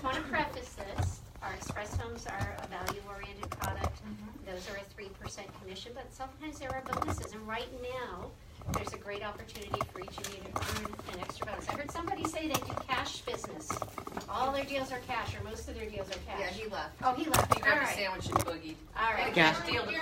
want to preface this. Our express homes are a value-oriented product. Those are a 3% commission, but sometimes there are bonuses. And right now, there's a great opportunity for each of you to earn an extra bonus. I heard somebody say they do cash business. All their deals are cash, or most of their deals are cash. Yeah, he left. Oh, he left. He grabbed All a right. sandwich and boogied. All right. Yeah. Cash deal to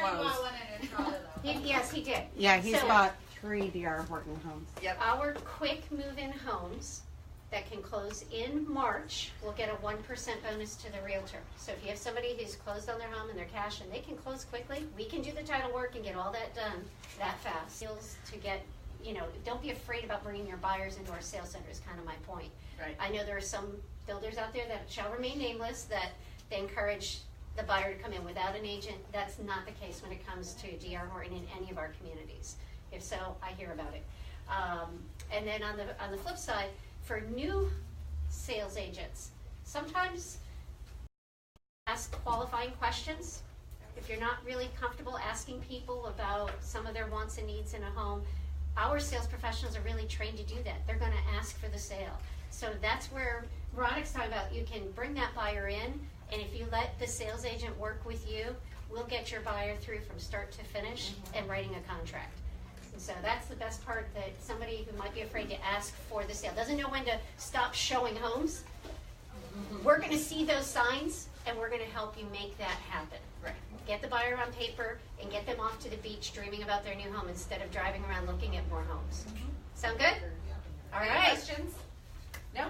close. Yes, he did. Yeah, he's So- bought 3 D.R. Horton homes. Yep. Our quick move-in homes that can close in March will get a 1% bonus to the realtor. So if you have somebody who's closed on their home and they're cash and they can close quickly, we can do the title work and get all that done that fast. Deals to get, don't be afraid about bringing your buyers into our sales center is kind of my point. Right. I know there are some builders out there that shall remain nameless that they encourage the buyer to come in without an agent. That's not the case when it comes to D.R. Horton in any of our communities. If so, I hear about it. And then on the flip side, for new sales agents, sometimes ask qualifying questions. If you're not really comfortable asking people about some of their wants and needs in a home, our sales professionals are really trained to do that. They're going to ask for the sale. So that's where Veronica's talking about. You can bring that buyer in, and if you let the sales agent work with you, we'll get your buyer through from start to finish and writing a contract. And so that's the best part, that somebody who might be afraid to ask for the sale, doesn't know when to stop showing homes. We're going to see those signs, and we're going to help you make that happen. Right. Get the buyer on paper and get them off to the beach dreaming about their new home instead of driving around looking at more homes. Sound good? All Any right. questions? No?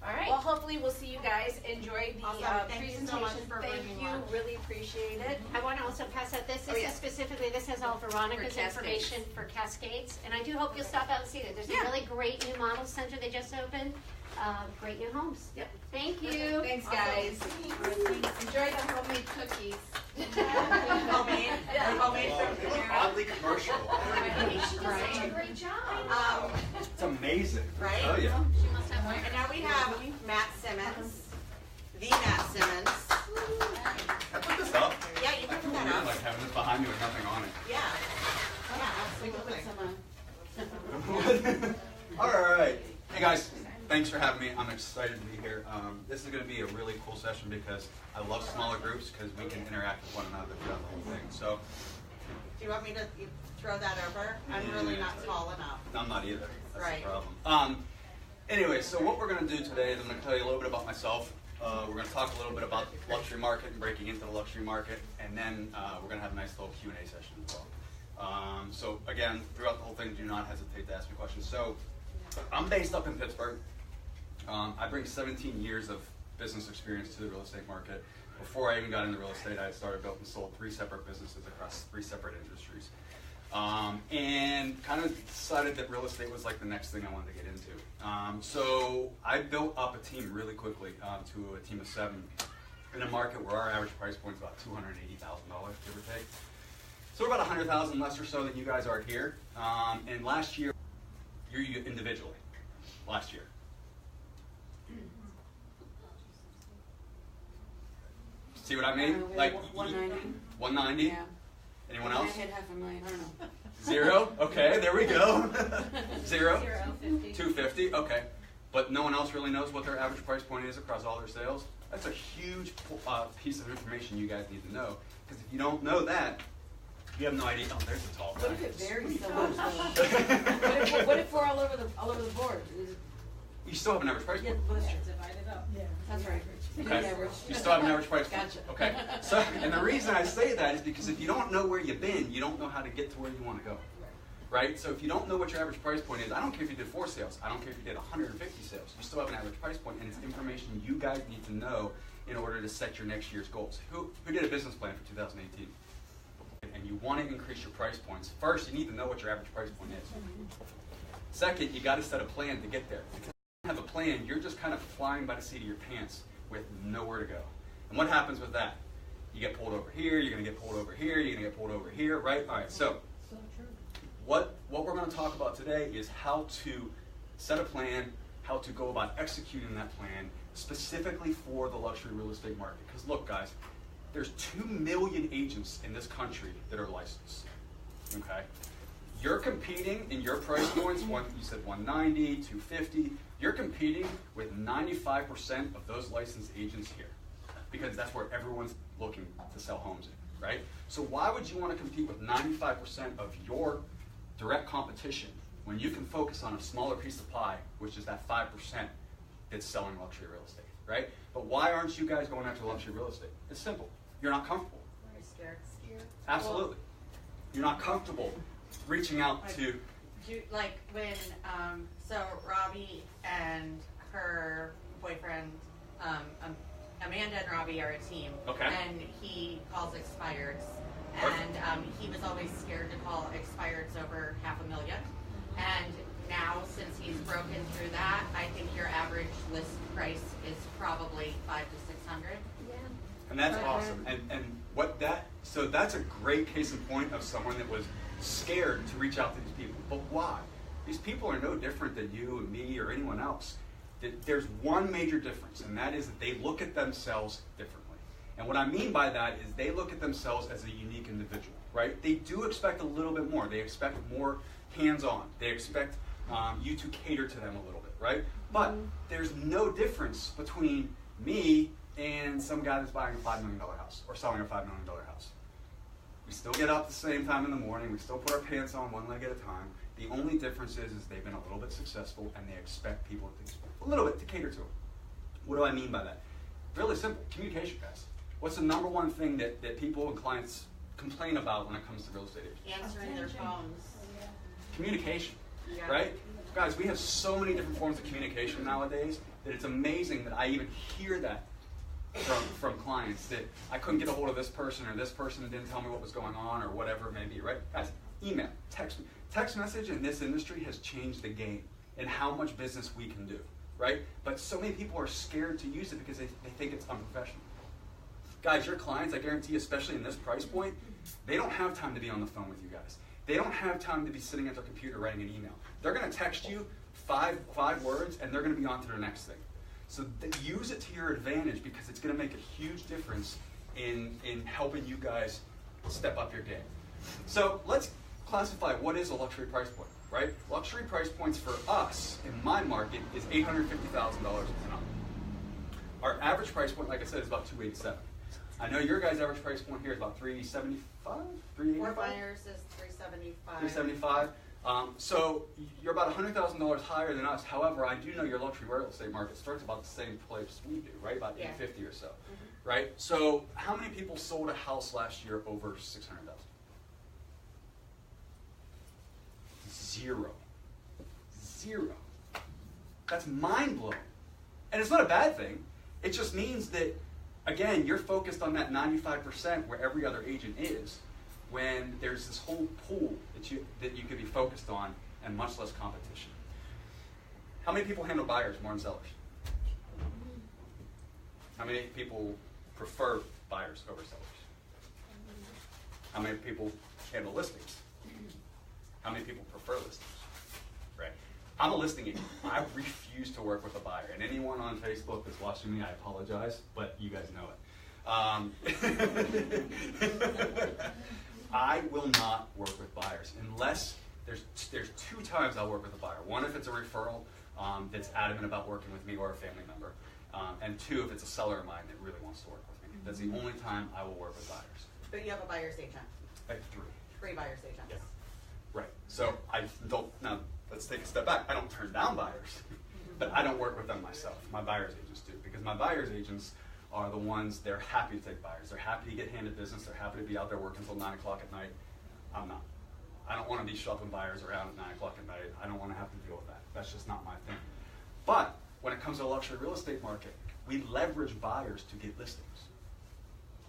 All right. Well, hopefully we'll see you guys. Enjoy the Awesome. Thank you presentation. so much for Thank bringing you. lunch. Really appreciate it. I want to also pass out this. Oh, This yeah. is specifically, this has all Veronica's For Cascades. information for Cascades. And I do hope you'll stop out and see it. There's Yeah. a really great new model center they just opened. Great new homes. Yep. Thank you. Thanks, guys. Enjoy the homemade cookies. Homemade? Yeah. Homemade Well, from it was there. oddly commercial. She did such a great job. It's amazing. Right? Oh yeah. She must have one. And now we have Matt Simmons, the Matt Simmons. I put this up. Yeah, you can put that up. Like having this behind me with nothing on it. Yeah. Yeah, absolutely. All right. Hey guys, thanks for having me. I'm excited to be here. This is going to be a really cool session because I love smaller groups because we can interact with one another throughout the whole thing. So Do you want me to throw that over? I'm really not tall enough. I'm not either. That's Right. the problem. Anyway, so what we're going to do today is I'm going to tell you a little bit about myself. We're going to talk a little bit about the luxury market and breaking into the luxury market, and then we're going to have a nice little Q&A session as well. So again, throughout the whole thing, do not hesitate to ask me questions. So I'm based up in Pittsburgh. I bring 17 years of business experience to the real estate market. Before I even got into real estate, I had started, built, and sold 3 separate businesses across 3 separate industries. And kind of decided that real estate was like the next thing I wanted to get into. So I built up a team really quickly to a team of 7 in a market where our average price point is about $280,000, give or take. So we're about 100,000 less or so than you guys are here. And last year, you individually, last year. See what I mean? Like 190. 190? Yeah. Anyone I else? hit $500,000. I don't know. 0? Okay, there we go. 0? 250. 250, okay. But no one else really knows what their average price point is across all their sales? That's a huge piece of information you guys need to know. Because if you don't know that, you have no idea. Oh, there's a tall guy. What if it varies so much though? What if we're all over the board? You still have an average price Yeah, point. but it's divided up. Yeah. That's right. Okay. Yeah, You still have an average price point. Gotcha. Okay. So, and the reason I say that is because if you don't know where you've been, you don't know how to get to where you want to go. Right? So if you don't know what your average price point is, I don't care if you did 4 sales. I don't care if you did 150 sales. You still have an average price point, and it's information you guys need to know in order to set your next year's goals. Who did a business plan for 2018? And you want to increase your price points. First, you need to know what your average price point is. Second, you got to set a plan to get there. If you don't have a plan, you're just kind of flying by the seat of your pants with nowhere to go. And what happens with that? You get pulled over here, you're going to get pulled over here, you're going to get pulled over here, right? All right, so what we're going to talk about today is how to set a plan, how to go about executing that plan specifically for the luxury real estate market. Because look, guys, there's 2 million agents in this country that are licensed, okay? You're competing in your price points, you said 190, 250, You're competing with 95% of those licensed agents here because that's where everyone's looking to sell homes in, right? So why would you want to compete with 95% of your direct competition when you can focus on a smaller piece of pie, which is that 5% that's selling luxury real estate, right? But why aren't you guys going after luxury real estate? It's simple. You're not comfortable. Are you scared? Absolutely. You're not comfortable reaching out to. Like when, so Robbie and her boyfriend, Amanda and Robbie are a team. Okay. And he calls expireds. And he was always scared to call expireds over $500,000. And now, since he's broken through that, I think your average list price is probably $500 to $600. Yeah. And that's awesome. And what that, so that's a great case in point of someone that was scared to reach out to these people. But why? These people are no different than you and me or anyone else. There's one major difference, and that is that they look at themselves differently. And what I mean by that is they look at themselves as a unique individual, right? They do expect a little bit more. They expect more hands-on. They expect you to cater to them a little bit, right? But there's no difference between me and some guy that's buying a $5 million house or selling a $5 million house. We still get up at the same time in the morning. We still put our pants on one leg at a time. The only difference is they've been a little bit successful and they expect people to a little bit to cater to them. What do I mean by that? Really simple. Communication, guys. What's the number one thing that people and clients complain about when it comes to real estate agents? Answering their phones. Communication, Yeah. right? Guys, we have so many different forms of communication nowadays that it's amazing that I even hear that from clients, that I couldn't get a hold of this person or this person didn't tell me what was going on or whatever it may be, right? Guys, email, text message in this industry has changed the game and how much business we can do, right? But so many people are scared to use it because they think it's unprofessional. Guys, your clients, I guarantee, especially in this price point, they don't have time to be on the phone with you guys. They don't have time to be sitting at their computer writing an email. They're going to text you five words, and they're going to be on to their next thing. So use it to your advantage because it's going to make a huge difference in helping you guys step up your game. So let's classify what is a luxury price point, right? Luxury price points for us in my market is $850,000 and up. Our average price point, like I said, is about $287,000. I know your guys' average price point here is about $375,000, $385,000. For buyers is $375,000. $375,000. So you're about $100,000 higher than us. However, I do know your luxury real estate market starts about the same place we do, right? About $850,000 or so, right? So how many people sold a house last year over $600,000? Zero. That's mind blowing, and it's not a bad thing. It just means that, again, you're focused on that 95% where every other agent is, when there's this whole pool that you could be focused on and much less competition. How many people handle buyers more than sellers? How many people prefer buyers over sellers? How many people handle listings? How many people prefer listings? Right. I'm a listing agent. I refuse to work with a buyer. And anyone on Facebook that's watching me, I apologize, but you guys know it. I will not work with buyers unless there's two times I'll work with a buyer. One, if it's a referral that's adamant about working with me or a family member. And two, if it's a seller of mine that really wants to work with me. That's the only time I will work with buyers. But you have a buyer's agent. I have Three buyer's agents. Yeah. Right. So I don't, now let's take a step back. I don't turn down buyers, but I don't work with them myself. My buyer's agents do, because my buyer's agents are the ones, they're happy to take buyers. They're happy to get handed business. They're happy to be out there working until 9 o'clock at night. I'm not. I don't want to be shuffling buyers around at 9 o'clock at night. I don't want to have to deal with that. That's just not my thing. But when it comes to the luxury real estate market, we leverage buyers to get listings,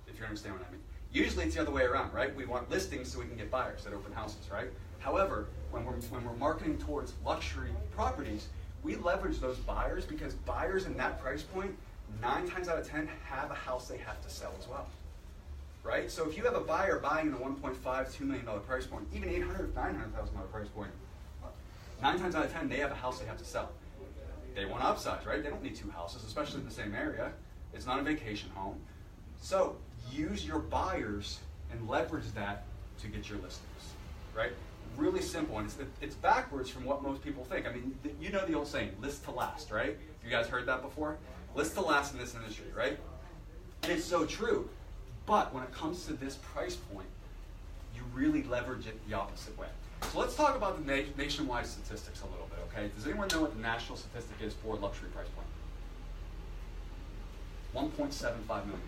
if you understand what I mean. Usually it's the other way around, right? We want listings so we can get buyers at open houses, right? However, when we're marketing towards luxury properties, we leverage those buyers because buyers in that price point, 9 times out of 10, have a house they have to sell as well, right? So if you have a buyer buying in a $1.5, $2 million price point, even $800,000, $900,000 price point, 9 times out of 10, they have a house they have to sell. They want to upsize, right? They don't need 2 houses, especially in the same area. It's not a vacation home. So use your buyers and leverage that to get your listings, right? really simple, and it's backwards from what most people think. I mean, you know the old saying, list to last, right? You guys heard that before? List to last in this industry, right? And it's so true. But when it comes to this price point, you really leverage it the opposite way. So let's talk about the nationwide statistics a little bit, okay? Does anyone know what the national statistic is for luxury price point? $1.75 million.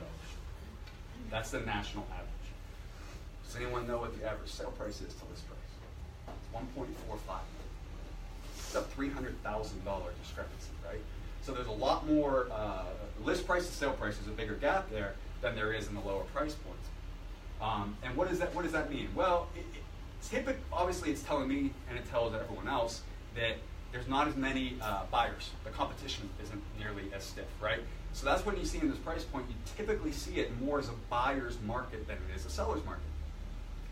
That's the national average. Does anyone know what the average sale price is to list price? It's $1.45 million. It's a $300,000 discrepancy, right? So there's a lot more, list price to sale price is a bigger gap there than there is in the lower price points. And what does that mean? Well, obviously it's telling me, and it tells everyone else, that there's not as many buyers. The competition isn't nearly as stiff, right? So that's when you see in this price point, you typically see it more as a buyer's market than it is a seller's market.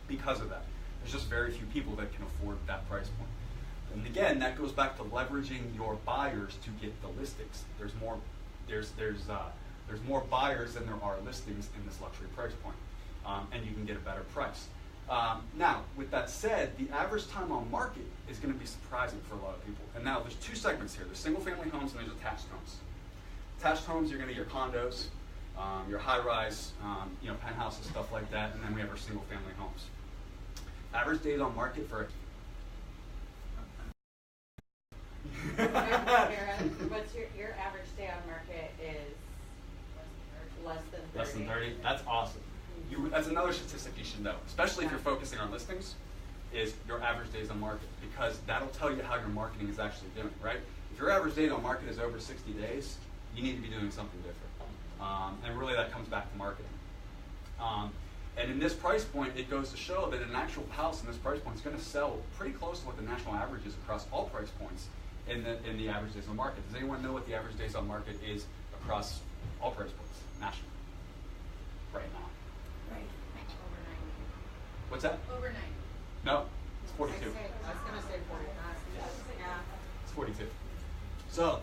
Because of that, there's just very few people that can afford that price point. And again, that goes back to leveraging your buyers to get the listings. There's more buyers than there are listings in this luxury price point, and you can get a better price. Now, with that said, the average time on market is going to be surprising for a lot of people. And now there's two segments here. There's single-family homes and there's attached homes. Attached homes, you're going to get your condos, your high-rise, penthouses, stuff like that, and then we have our single-family homes. Average days on market for What's your average day on market is less than 30? Less than 30? That's awesome. That's another statistic you should know, especially if you're focusing on listings, is your average days on market, because that'll tell you how your marketing is actually doing, right? If your average days on market is over 60 days, you need to be doing something different. And really that comes back to marketing. And in this price point, it goes to show that an actual house in this price point is going to sell pretty close to what the national average is across all price points in the average days on market. Does anyone know what the average days on market is across all price points nationally right now? Right. What's that? Overnight. No, it's 42. I was going to say 49. Yeah. It's 42. So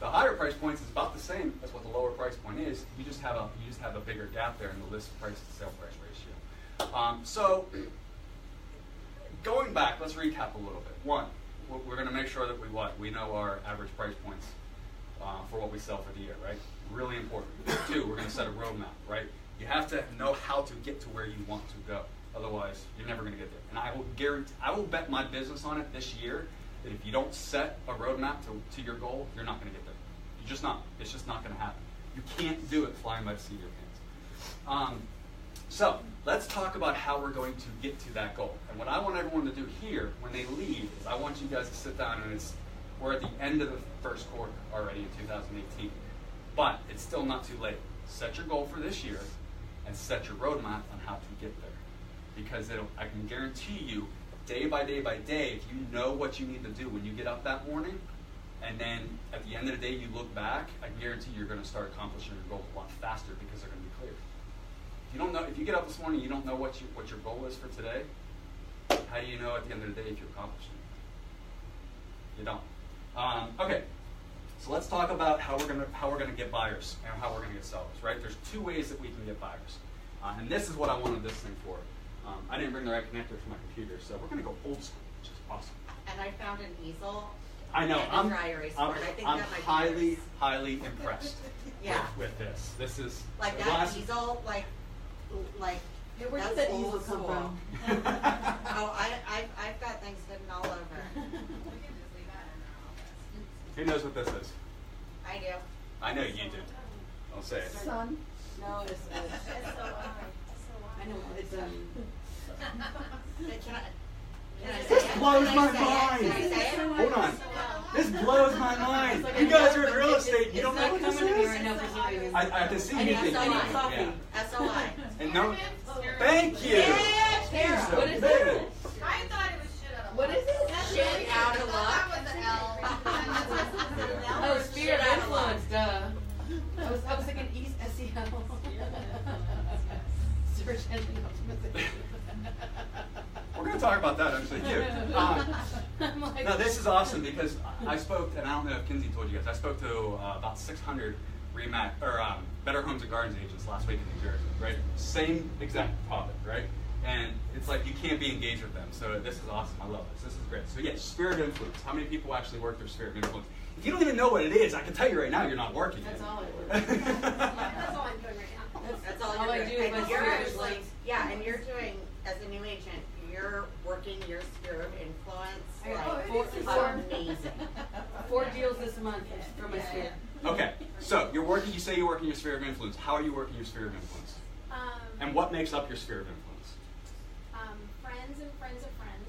the higher price points is about the same as what the lower price point is. You just have a bigger gap there in the list price to sale price ratio. So going back, let's recap a little bit. One, we're going to make sure that we know our average price points for what we sell for the year, right? Really important. Two, we're going to set a roadmap, right? You have to know how to get to where you want to go. Otherwise, you're never going to get there. And I will bet my business on it this year that if you don't set a roadmap to your goal, you're not going to get there. You're just not. It's just not going to happen. You can't do it flying by the seat of your pants. So let's talk about how we're going to get to that goal. And what I want everyone to do here when they leave is I want you guys to sit down, and we're at the end of the first quarter already in 2018. But it's still not too late. Set your goal for this year and set your roadmap on how to get there. Because I can guarantee you, day by day by day, if you know what you need to do when you get up that morning, and then at the end of the day you look back, I can guarantee you're going to start accomplishing your goals a lot faster because they're going to be clear. If you get up this morning, you don't know what your goal is for today. How do you know at the end of the day if you accomplished it? You don't. Okay, so let's talk about how we're going to get buyers and how we're going to get sellers. Right? There's two ways that we can get buyers, and this is what I wanted this thing for. I didn't bring the right connector for my computer, so we're going to go old school, which is awesome. And I found an easel. I know. And a dry erase board. I think I'm that might highly, be highly impressed Yeah. with this. This is like the that last- easel, like Hey, where did that's that easel old come school. from? Oh, I've got things hidden all over. Who knows what this is? I do. I know you do. I'll say it. Sun? No, it's I know it's Can I This say it? blows Can my I say it? mind. Can I say it? Hold on. This blows my mind. You guys are in real estate. You don't know what this coming to me is? right now for some reason. I can see you think. SOI. Yeah. SOI. And no. Thank you. Yeah, Tara. So What is big. it? I thought it was shit out of What is it? Shit out of luck. That was an L. Oh, sphere of influence, duh. I was thinking East SEO. Search engine optimization. We're going to talk about that actually too. I'm like, No, this is awesome because I spoke, and I don't know if Kinsey told you guys, I spoke to about 600 Better Homes and Gardens agents last week in New Jersey, right? Same exact topic, right? And it's like you can't be engaged with them. So this is awesome. I love this. This is great. So yeah, sphere of influence. How many people actually work their sphere of influence? If you don't even know what it is, I can tell you right now you're not working That's it. all I work. That's all I'm doing right now. That's all all you're I doing. do is And my you're sphere of actually, influence. yeah, and you're doing, as a new agent, you're working your sphere of influence. I got Like, amazing. 4 deals this month for my sphere. Okay, so you're working. You say you're working your sphere of influence. How are you working your sphere of influence? And what makes up your sphere of influence? Friends and friends of friends.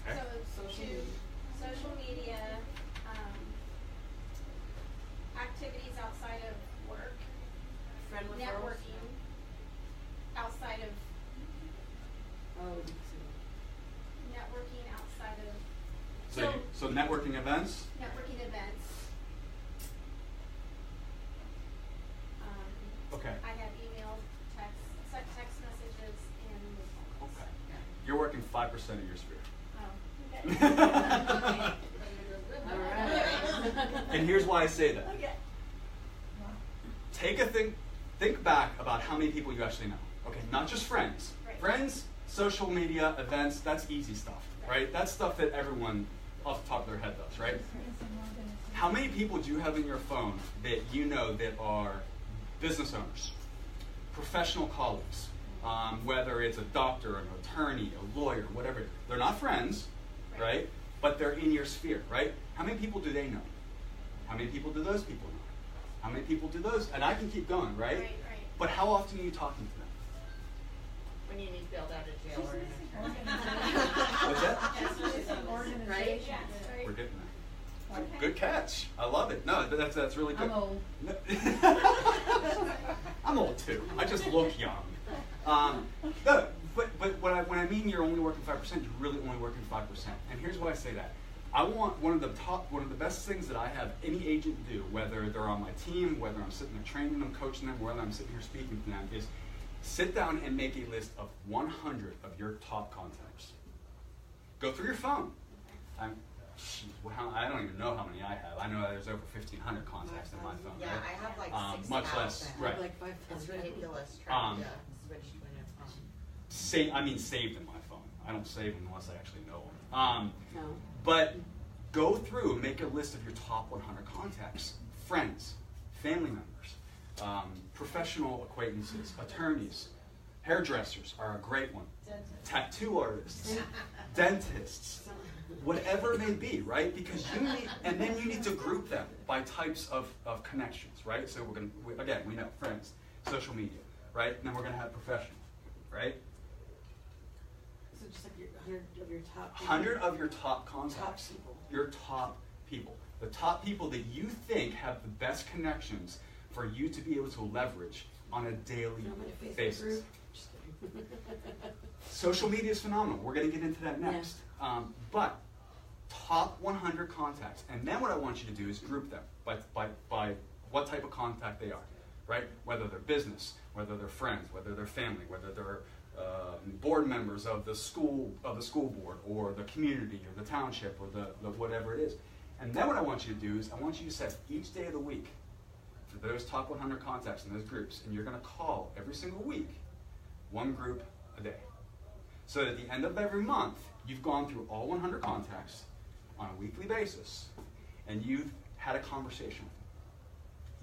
Okay. So social media, activities outside of work, Friend referrals. networking, outside of Oh, networking outside of So networking events. networking events. Okay. I have email, text messages, and phone calls. Okay. You're working 5% of your sphere. Oh, okay. all right. And here's why I say that. Okay. Think back about how many people you actually know. Okay, not just friends. Right. Friends, social media, events, that's easy stuff, right? That's stuff that everyone off the top of their head does, right? How many people do you have in your phone that you know that are business owners, professional colleagues, whether it's a doctor, an attorney, a lawyer, whatever. They're not friends, right? But they're in your sphere, right? How many people do they know? How many people do those people know? How many people do those? And I can keep going, right? Right. But how often are you talking to them? When you need bailed out of jail or What's that? right? Yeah, right. We're getting there. Good catch. I love it. No, that's really good. I'm old. I'm old too. I just look young. No, but when I mean you're only working 5%, you're really only working 5%. And here's why I say that. I want one of the best things that I have any agent do, whether they're on my team, whether I'm sitting there training them, coaching them, whether I'm sitting here speaking to them, is sit down and make a list of 100 of your top contacts. Go through your phone. I don't even know how many I have. I know there's over 1,500 contacts in my phone. Yeah, right? I have like 6,000. Much less, right? Like 5 It's ridiculous Um, trying to switch to a new phone. Saved in my phone. I don't save them unless I actually know them. No. But go through and make a list of your top 100 contacts. Friends, family members, professional acquaintances, attorneys, hairdressers are a great one. Tattoo artists, dentists, whatever it may be, right? Because and then you need to group them by types of connections, right? So we know friends, social media, right? And then we're gonna have professional, right? So just like your 100 of your top. 100 of your top contacts. Top people. Your top people. The top people that you think have the best connections for you to be able to leverage on a daily You know, my Facebook basis. group. Just kidding. Social media is phenomenal. We're going to get into that next. But top 100 contacts. And then what I want you to do is group them by what type of contact they are, right? Whether they're business, whether they're friends, whether they're family, whether they're board members of the school board or the community or the township or the whatever it is. And then what I want you to do is I want you to set each day of the week for those top 100 contacts in those groups, and you're going to call every single week one group a day. So that at the end of every month, you've gone through all 100 contacts on a weekly basis, and you've had a conversation with them.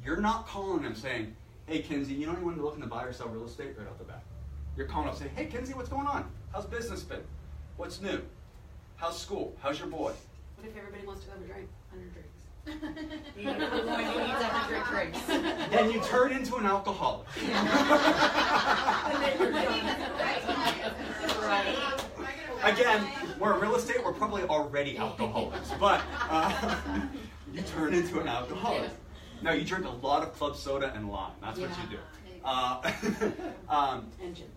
You're not calling them saying, hey, Kinsey, you know anyone looking to buy or sell real estate? Right off the bat. You're calling up saying, hey, Kinsey, what's going on? How's business been? What's new? How's school? How's your boy? What if everybody wants to have a drink? 100 drinks. You need 100 drinks. Then you turn into an alcoholic. Right. Again, we're in real estate, we're probably already alcoholics, but you turn into an alcoholic. No, you drink a lot of club soda and lime. That's what you do. Engine.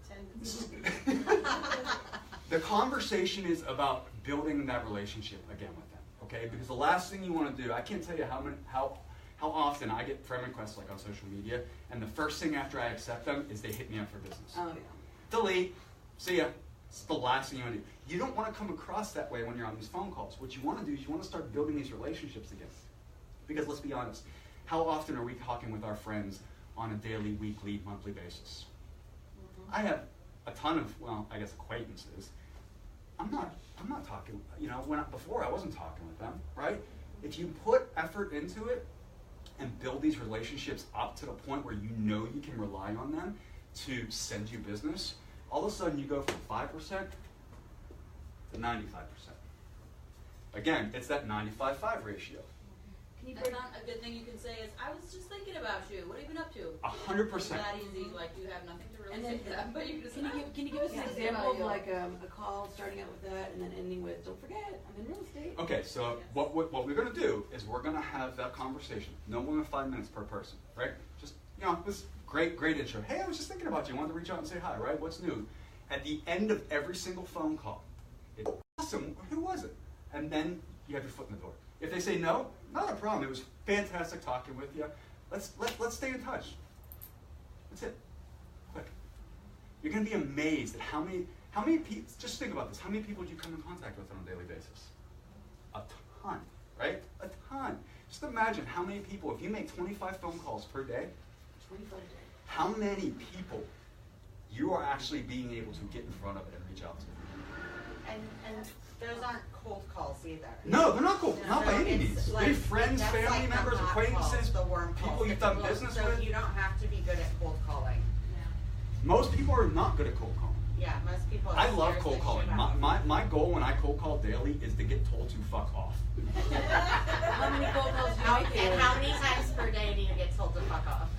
The conversation is about building that relationship again with them, okay? Because the last thing you want to do, I can't tell you how often I get friend requests like on social media, and the first thing after I accept them is they hit me up for business. Oh, yeah. Delete. See ya. It's the last thing you want to do. You don't want to come across that way when you're on these phone calls. What you want to do is you want to start building these relationships again. Because let's be honest, how often are we talking with our friends on a daily, weekly, monthly basis? I have a ton of, well, I guess acquaintances. I'm not talking, you know, before I wasn't talking with them, right? If you put effort into it and build these relationships up to the point where you know you can rely on them to send you business, all of a sudden you go from 5% to 95%. Again, it's that 95-5 ratio. Can you put on a good thing you can say is, I was just thinking about you. What have you been up to? 100%. It's that easy, like you have nothing to really And say then, to them, but you just can you give us an Yeah. example of Yeah. like a call starting out with that and then ending with, don't forget, I'm in real estate? Okay, so what we're going to do is we're going to have that conversation, no more than 5 minutes per person, right? Just, you know, this great intro. Hey, I was just thinking about you. I wanted to reach out and say hi, right? What's new? At the end of every single phone call, it's awesome. Who was it? And then you have your foot in the door. If they say no, not a problem. It was fantastic talking with you. Let's stay in touch. That's it. Quick. You're going to be amazed at how many people. Just think about this. How many people do you come in contact with on a daily basis? A ton, right? A ton. Just imagine how many people. If you make 25 phone calls per day, 25 days. how many people you are actually being able to get in front of and reach out to. And those aren't cold calls either. No, they're not cool. Not by So any it's means. like- They're friends, that's family like the members, hot acquaintances, calls, the warm people calls, you've the done cold- business so with. you don't have to be good at cold calling. Most people are not good at cold calling. Yeah, most people. I love scares cold the calling. shit out of me. My goal when I cold call daily is to get told to fuck off. How many cold calls do you make daily? And how many times per day do you get told to fuck off?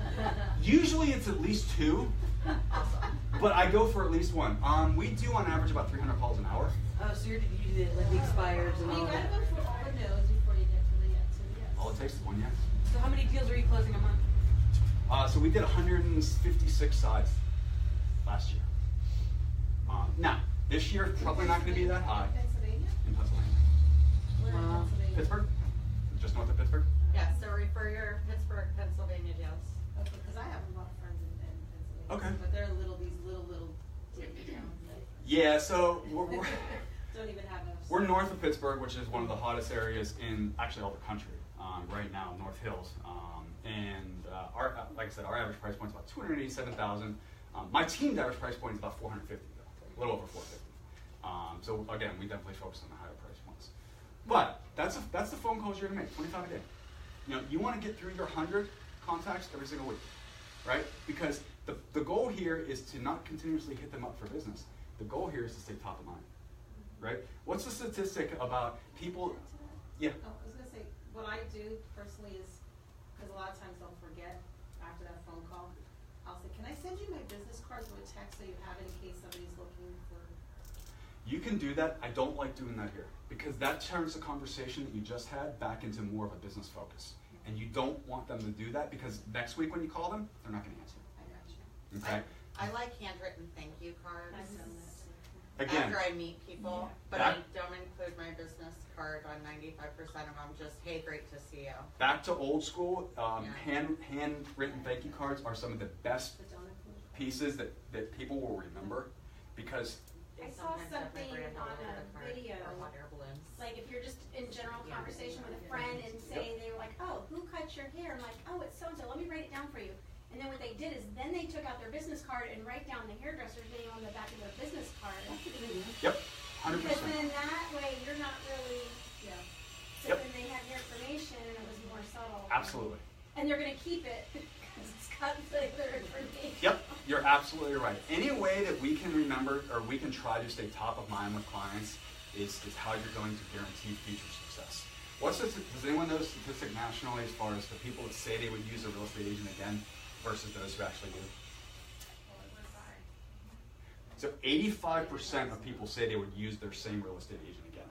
Usually it's at least 2, Awesome. but I go for at least 1. We do on average about 300 calls an hour. Oh, so you do like the expires and Well, all you gotta that. go for all the no's before you get to the yes, so yes. All it takes is 1 yes. So how many deals are you closing a month? So we did 156 sides last year. Now, this year probably not going to be that high Pennsylvania? in Pennsylvania. Where in Wow. Pennsylvania? Pittsburgh? Just north of Pittsburgh? Yeah, so refer your Pittsburgh, Pennsylvania deals. Okay, because I have a lot of friends in Pennsylvania. Okay. But they're these little teeny towns that Yeah, so don't even have a. we're north of Pittsburgh, which is one of the hottest areas in actually all the country right now, North Hills. Our, like I said, our average price point is about $287,000. My team's average price point is about $450,000, a little over $450,000. So again, we definitely focus on the higher price points. But that's the phone calls you're gonna make, 25 a day. You know, you want to get through your 100 contacts every single week, right? Because the goal here is to not continuously hit them up for business. The goal here is to stay top of mind, right? What's the statistic about people? Yeah. Oh, I was gonna say, what I do personally is, because a lot of times they'll forget after that phone call, I'll say, can I send you my business cards with a text so you have it in case somebody's looking for. You can do that. I don't like doing that here because that turns the conversation that you just had back into more of a business focus. And you don't want them to do that because next week when you call them, they're not going to answer. I got you. Okay? I like handwritten thank you cards. I've done that too. Again, After I meet people, but I don't include my business card on 95% of them. Just, hey, great to see you. back to old school, Yeah. handwritten thank you cards are some of the best But don't include. pieces that people will remember because I They saw sometimes have my something grandma on with a card video. or hot air balloons. Like if you're just in general conversation with a friend and say they were like, oh, who cut your hair? I'm like, oh, it's so-and-so, let me write it down for you. And then what they did is then they took out their business card and write down the hairdresser's name on the back of their business card. yep, 100%. Because then that way you're not really, Yeah. so Yep. then they had your information and it was more subtle. Absolutely. And they're gonna keep it because it's got their information. Yep, you're absolutely right. Any way that we can remember or we can try to stay top of mind with clients is how you're going to guarantee future success. Does anyone know the statistic nationally as far as the people that say they would use a real estate agent again versus those who actually do? So 85% of people say they would use their same real estate agent again.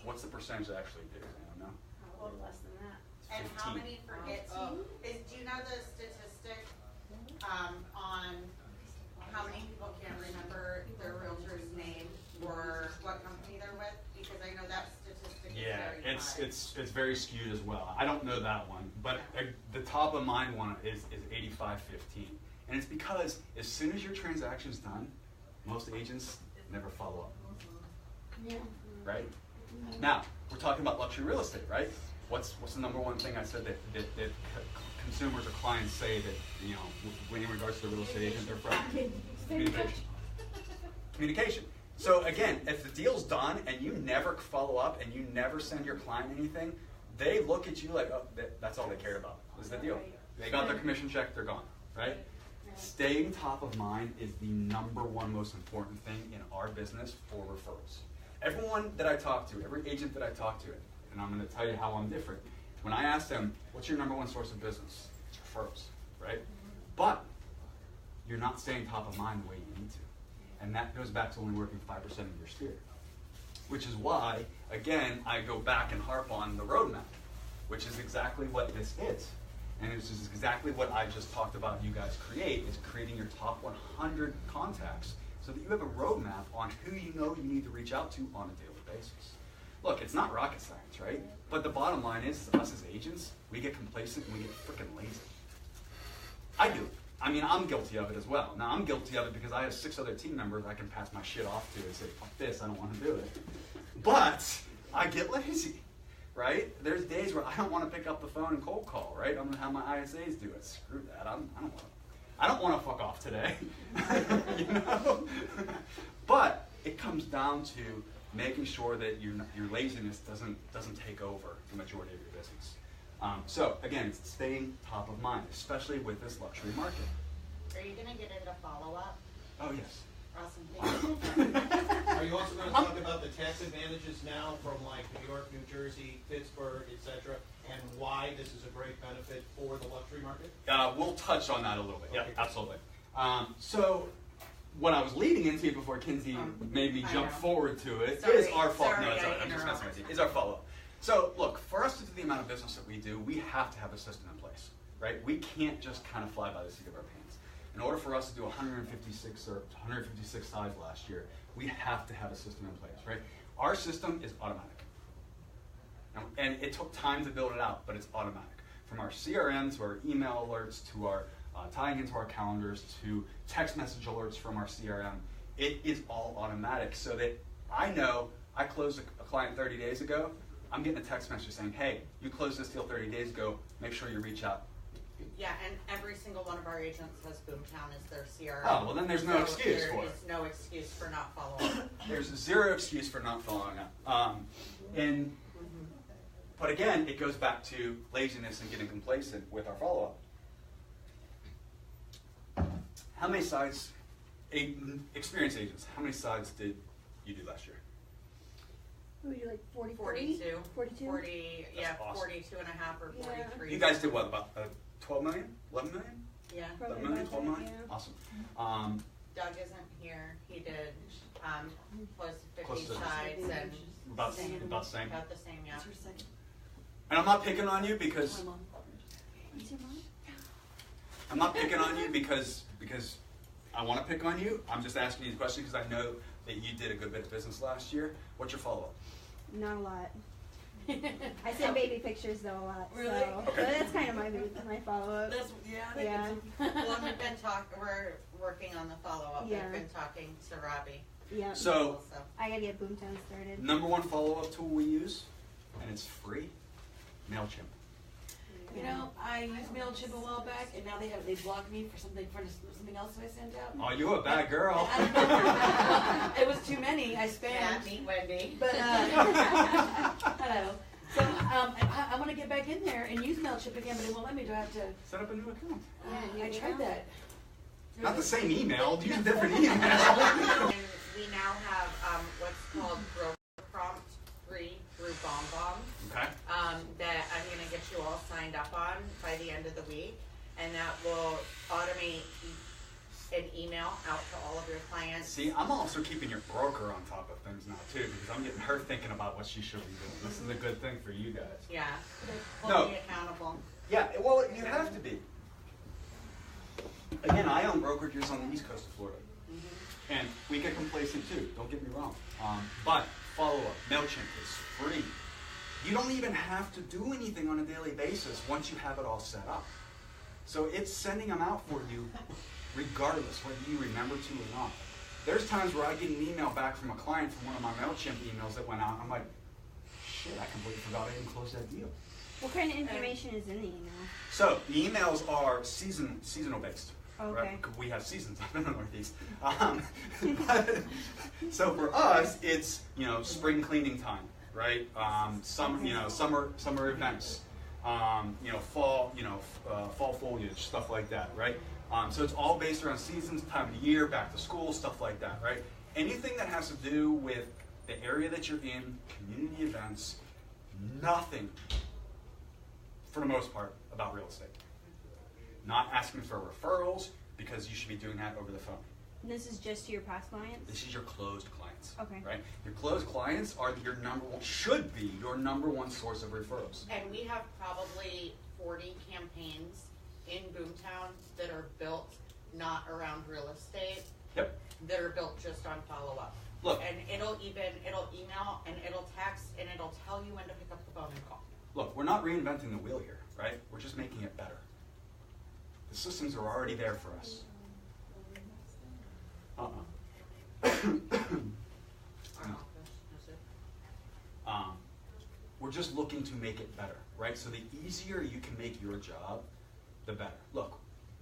What's the percentage that actually do? Anyone know? A little less than that. And how 15. many forget? Do you know the statistic on how many people can't remember their realtor's name or what company they're with? Because I know that statistic is Yeah, very high. it's very skewed as well. I don't know that one, but the top of mind one is 85-15, and it's because as soon as your transaction's done, most agents never follow up. Yeah. Right? Now we're talking about luxury real estate, right? What's the number one thing I said that consumers or clients say that in regards to the real estate agent they're from? Communication. Communication. So again, if the deal's done and you never follow up and you never send your client anything, they look at you like, oh, that's all they cared about was the deal. They got their commission check, they're gone, right? Staying top of mind is the #1 most important thing in our business for referrals. Everyone that I talk to, every agent that I talk to, and I'm going to tell you how I'm different. When I ask them, what's your #1 source of business? It's referrals, right? But you're not staying top of mind the way you need to. And that goes back to only working 5% of your sphere. Which is why, again, I go back and harp on the roadmap, which is exactly what this is. And it's just exactly what I just talked about you guys create, is creating your top 100 contacts so that you have a roadmap on who you know you need to reach out to on a daily basis. Look, it's not rocket science, right? But the bottom line is, us as agents, we get complacent and we get freaking lazy. I do. I mean, I'm guilty of it as well. Now, I'm guilty of it because I have 6 other team members I can pass my shit off to and say, fuck this, I don't want to do it. But I get lazy, right? There's days where I don't want to pick up the phone and cold call, right? I'm going to have my ISAs do it. Screw that. I don't want to fuck off today, you know? But it comes down to making sure that your laziness doesn't take over the majority of your business. So again, it's staying top of mind, especially with this luxury market. Are you going to get into follow-up? Oh yes. Awesome. Thank you. Are you also going to talk about the tax advantages now from like New York, New Jersey, Pittsburgh, etc., and why this is a great benefit for the luxury market? We'll touch on that a little bit. Yeah, Okay. absolutely. So what I was leading into before Kinsey made me I jump know. forward to it Sorry. is our fault. Sorry, No, it's all I right. I'm just messing with you. interrupted. It's our follow-up. So look, for us to do the amount of business that we do, we have to have a system in place, right? We can't just kind of fly by the seat of our pants. In order for us to do 156 sides last year, we have to have a system in place, right? Our system is automatic. And it took time to build it out, but it's automatic. From our CRM to our email alerts to our tying into our calendars to text message alerts from our CRM, it is all automatic so that I know I closed a client 30 days ago, I'm getting a text message saying, hey, you closed this deal 30 days ago, make sure you reach out. Yeah, and every single one of our agents has Boomtown as their CRM. Oh, well then there's no excuse for it. There is no excuse for not following up. There's zero excuse for not following up. But again, it goes back to laziness and getting complacent with our follow-up. How many sides, experienced agents, how many sides did you do last year? We do like 40, 42. 42? 40, yeah, That's awesome. 42 and a half or Yeah. 43. You guys did what, about 12 million? 11 million? Yeah. 11 million, 12 million? Yeah. Awesome. Doug isn't here. He did close to 50 Close to- sides and About the same. about the same, yeah. And I'm not picking on you because What's your mom? I'm not picking on you because I want to pick on you. I'm just asking you the question because I know that you did a good bit of business last year. What's your follow-up? Not a lot. I send baby pictures though a lot. Really? So, Okay. so that's kind of my follow-up. That's, yeah. Yeah. Well, we've been we're working on the follow-up. Yeah. We've been talking to Robbie. Yeah. So, I gotta get Boomtown started. #1 follow-up tool we use, and it's free, MailChimp. You know, I used MailChimp a while back, and now they blocked me for something else that I sent out. Oh, you a bad girl. I don't know. It was too many. I Yeah, spammed. meet Wendy. But hello. So I want to get back in there and use MailChimp again, but it won't let me. Do I have to? Set up a new account. I tried that. Not the same email, use a different email. And we now have what's called broker prompt free through BombBomb. Okay. That I'm going to get you all signed up on by the end of the week, and that will automate an email out to all of your clients. See, I'm also keeping your broker on top of things now too, because I'm getting her thinking about what she should be doing. This is a good thing for you guys. Yeah, No. hold me accountable. Yeah, well, you have to be. Again, I own brokerages on the east coast of Florida. And we get complacent too, don't get me wrong. But follow-up, MailChimp is free. You don't even have to do anything on a daily basis once you have it all set up. So it's sending them out for you regardless whether you remember to or not. There's times where I get an email back from a client from one of my MailChimp emails that went out, and I'm like, shit, I completely forgot I even closed that deal. What kind of information is in the email? So the emails are seasonal based. Okay. Right? We have seasons up in the Northeast. So for us, it's spring cleaning time, right? Summer events, fall fall foliage, stuff like that, right? So it's all based around seasons, time of the year, back to school, stuff like that, right? Anything that has to do with the area that you're in, community events, nothing, for the most part, about real estate. Not asking for referrals, because you should be doing that over the phone. And this is just to your past clients? This is your closed clients. Okay. Right? Your closed clients are your should be your number one source of referrals. And we have probably 40 campaigns in Boomtown that are built not around real estate. Yep. That are built just on follow-up. Look. And it'll email and it'll text and it'll tell you when to pick up the phone and call. Look, we're not reinventing the wheel here, right? We're just making it better. The systems are already there for us. Our office, is it? We're just looking to make it better, right? So the easier you can make your job, the better. Look,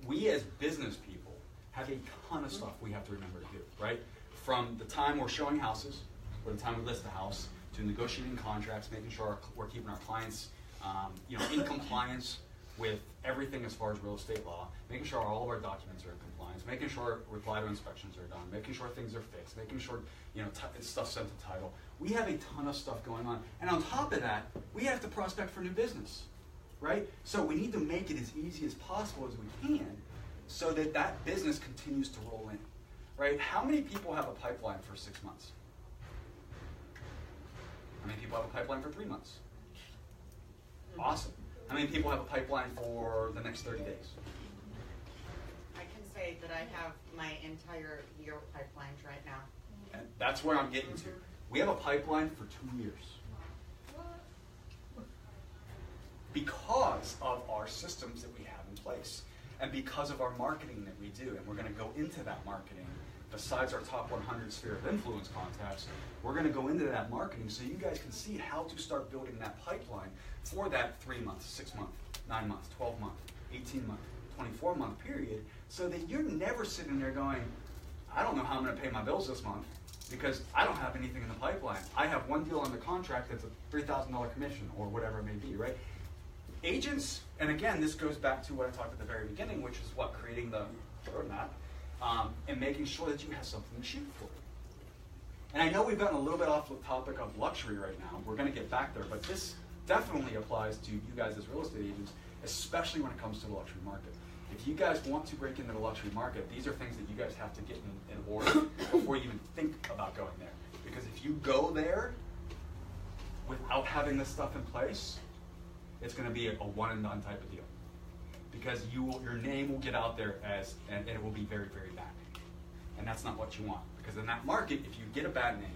we as business people have a ton of stuff we have to remember to do, right? From the time we're showing houses, or the time we list the house, to negotiating contracts, making sure we're keeping our clients, in compliance with everything as far as real estate law, making sure all of our documents are in compliance, making sure reply to inspections are done, making sure things are fixed, making sure stuff's sent to title. We have a ton of stuff going on, and on top of that, we have to prospect for new business, right? So we need to make it as easy as possible as we can, so that that business continues to roll in, right? How many people have a pipeline for 6 months? How many people have a pipeline for 3 months? Awesome. How many people have a pipeline for the next 30 days? I can say that I have my entire year pipelines right now. And that's where I'm getting to. We have a pipeline for 2 years. Because of our systems that we have in place. And because of our marketing that we do. And we're going to go into that marketing. Besides our top 100 sphere of influence contacts, we're going to go into that marketing so you guys can see how to start building that pipeline for that 3 month, 6 month, 9 month, 12 month, 18 month, 24 month period, so that you're never sitting there going, I don't know how I'm going to pay my bills this month because I don't have anything in the pipeline. I have one deal under contract that's a $3,000 commission or whatever it may be, right? Agents, and again, this goes back to what I talked at the very beginning, which is what, creating the roadmap. And making sure that you have something to shoot for. And I know we've gotten a little bit off the topic of luxury right now. We're going to get back there, but this definitely applies to you guys as real estate agents, especially when it comes to the luxury market. If you guys want to break into the luxury market, these are things that you guys have to get in order before you even think about going there. Because if you go there without having this stuff in place, it's going to be a one and done type of deal. Because your name will get out there and it will be very, very bad. And that's not what you want. Because in that market, if you get a bad name,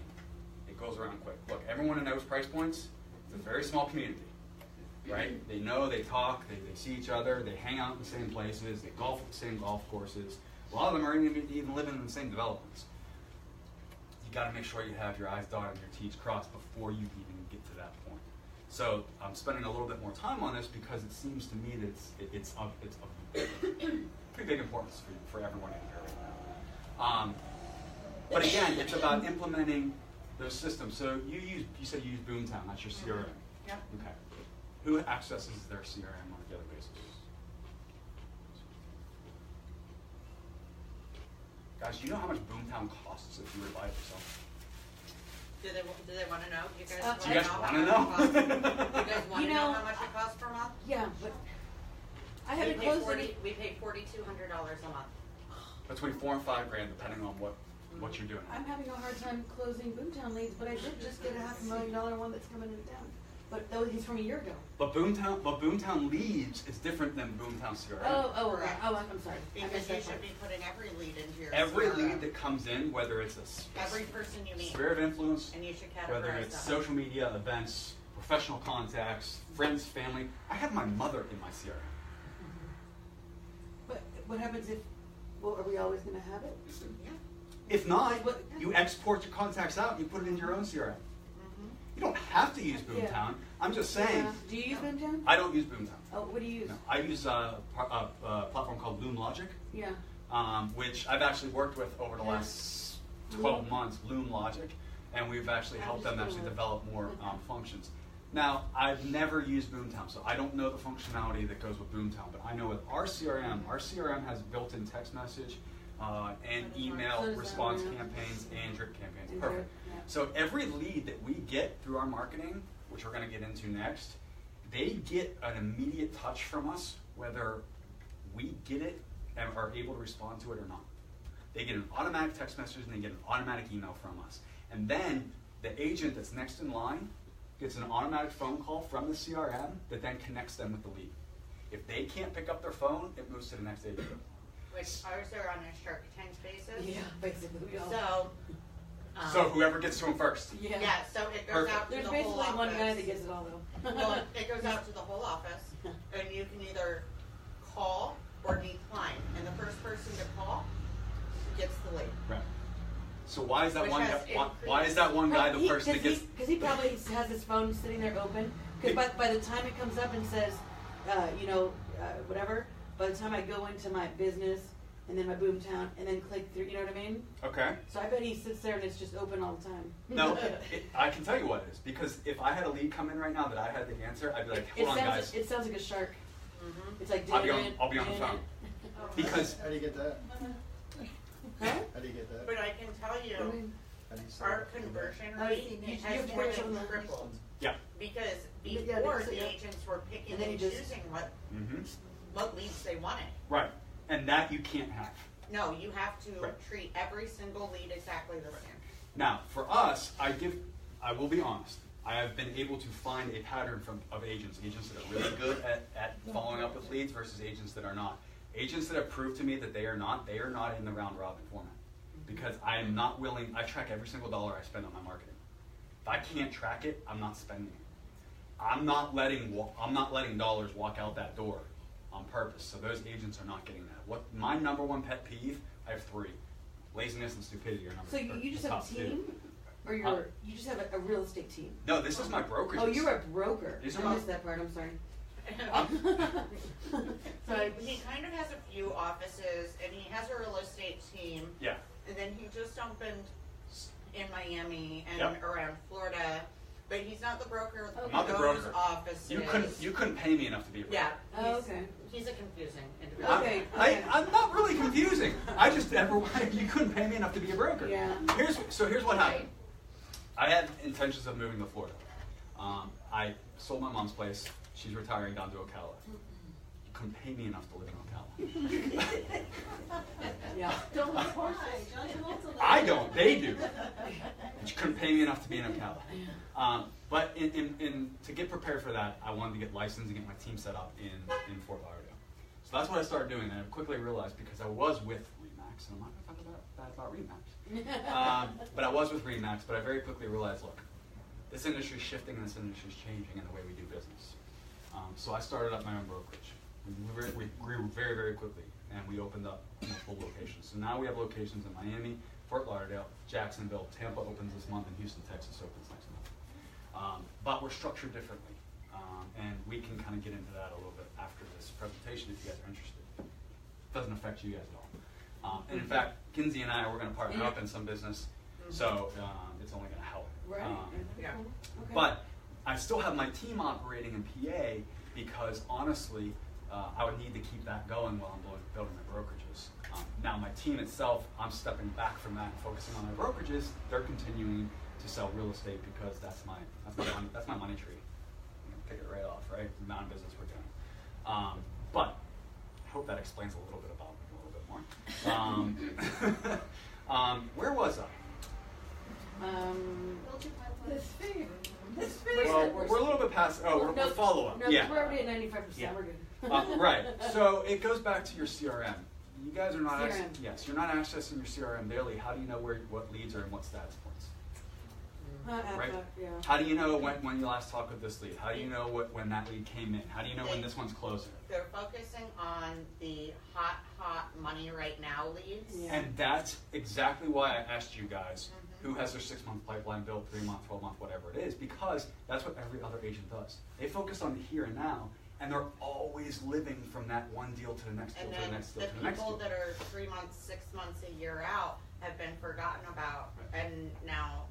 it goes around quick. Look, everyone knows price points. It's a very small community, right? They know, they talk, they see each other, they hang out in the same places, they golf at the same golf courses. A lot of them are even living in the same developments. You got to make sure you have your I's dotted and your T's crossed before you even get to that point. So I'm spending a little bit more time on this because it seems to me that it's of pretty big importance for everyone in here right now. But again, it's about implementing those systems. So you said you use Boomtown, that's your CRM. Yeah. Okay. Who accesses their CRM on a daily basis? Guys, do you know how much Boomtown costs if you were to buy it yourself? Do they want to know? You guys Do you guys want want to to know? know? You guys want to know how much it costs per month? Yeah, but I We haven't pay closed we pay $4,200 a month. Between $4,000 and $5,000, depending on what you're doing. I'm having a hard time closing Boomtown leads, but I did just get a $500,000 one that's coming into town. But he's from a year ago. But Boomtown leads is different than Boomtown CRM. Correct. I'm sorry. I Because missed you that should part. be putting every lead into your Every CRM. lead that comes in, whether it's Every person you meet. sphere of influence, And you should categorize whether it's them. social media, events, professional contacts, friends, family. I have my mother in my CRM. But what happens if, are we always going to have it? Yeah. If not, you export your contacts out and you put it into your own CRM. You don't have to use Boomtown. Yeah. I'm just saying. Yeah. Do you use Boomtown? I don't use Boomtown. Oh, what do you use? No, I use a platform called Loom Logic. Yeah. which I've actually worked with over the last 12 months, Loom Logic, and we've actually helped them actually develop more functions. Now, I've never used Boomtown, so I don't know the functionality that goes with Boomtown, but I know with our CRM has built-in text message and email response campaigns and drip campaigns. Perfect. So every lead that we get through our marketing, which we're going to get into next, they get an immediate touch from us, whether we get it and are able to respond to it or not. They get an automatic text message and they get an automatic email from us. And then the agent that's next in line gets an automatic phone call from the CRM that then connects them with the lead. If they can't pick up their phone, it moves to the next agent. Which ours are on a Shark Tank basis. Yeah, basically we all. So whoever gets to them first. Yeah. yeah, so it goes Perfect. out to There's the basically whole office. one guy that gets it all though. Well, it goes out to the whole office, and you can either call or decline. And the first person to call gets the lead. Right. So why is that Which one has guy? Why is that one guy the person that gets? Because he probably has his phone sitting there open. Because by the time it comes up and says, whatever, by the time I go into my business and then my Boomtown and then click through, you know what I mean? Okay. So I bet he sits there and it's just open all the time. No, I can tell you what it is. Because if I had a lead come in right now that I had the answer, I'd be like, hold on, guys. It sounds like a shark. Mm-hmm. It's like I'll be on the phone. Because How do you get that? Huh? How do you get that? But I can tell you, How do you say our that? conversion I've rate seen it. has You more have to than put it on the- tripled. yeah. Because Yeah, before, because, the yeah. agents were picking And then and you just- choosing Mm-hmm. what leads they wanted. Right. And that you can't have. No, you have to Right. treat every single lead exactly the same. Now, for us, I will be honest. I have been able to find a pattern of agents that are really good at following up with leads versus agents that are not. Agents that have proved to me that they are not in the round robin format. Because I am not willing, I track every single dollar I spend on my marketing. If I can't track it, I'm not spending it. I'm not letting dollars walk out that door on purpose. So those agents are not getting that. What my number one pet peeve, I have 3. Laziness and stupidity are number. So you just have top a 2. team? Or you just have a real estate team? No, this is my brokerage. Oh, you're a broker. These are I my- missed that part, I'm sorry. So he kind of has a few offices, and he has a real estate team, Yeah. and then he just opened in Miami and Yep. around Florida, but he's not the broker I'm of not the those broker. offices. You couldn't pay me enough to be a broker. Yeah. Oh, he's- okay. He's a confusing individual. Okay. I'm not really confusing. I just never you couldn't pay me enough to be a broker. Yeah. Here's what happened. I had intentions of moving to Florida. I sold my mom's place. She's retiring down to Ocala. You couldn't pay me enough to live in Ocala. Yeah. Don't apply. John Travolta. I don't. They do. You couldn't pay me enough to be in Ocala. But to get prepared for that, I wanted to get licensed and get my team set up in Fort Lauderdale. So that's what I started doing, and I quickly realized because I was with Remax, and I'm not going to talk bad about Remax, but I was with Remax, but I very quickly realized, look, this industry is shifting and this industry is changing in the way we do business. So I started up my own brokerage. We grew very, very quickly, and we opened up multiple locations. So now we have locations in Miami, Fort Lauderdale, Jacksonville, Tampa opens this month, and Houston, Texas opens next month. But we're structured differently, and we can kind of get into that a little bit after this presentation if you guys are interested. It doesn't affect you guys at all. And in fact, Kinsey and I, we're going to partner up in some business, so it's only going to help. Right. Yeah. Okay. But I still have my team operating in PA because honestly, I would need to keep that going while I'm building my brokerages. Now my team itself, I'm stepping back from that and focusing on my brokerages. They're continuing to sell real estate because that's my money tree. I'm gonna take it right off, right? The amount of business we're doing. But I hope that explains a little bit about me a little bit more. Where was I? This figure. Well, we're a little bit past. Oh, we're follow up. No, Yeah. we're already at 95%. Yeah. We're good. Right. So it goes back to your CRM. You guys are not. CRM. Yes, you're not accessing your CRM daily. How do you know what leads are in what status points? Right. Yeah. How do you know when you last talked with this lead? How do you know when that lead came in? How do you know when this one's closing? They're focusing on the hot money right now leads. Yeah. And that's exactly why I asked you guys who has their 6-month pipeline built, 3-month, 12-month, whatever it is, because that's what every other agent does. They focus on the here and now, And they're always living from that one deal to the next deal And to the then next deal the to the next people deal. that are 3 months, 6 months, a year out have been forgotten about, and now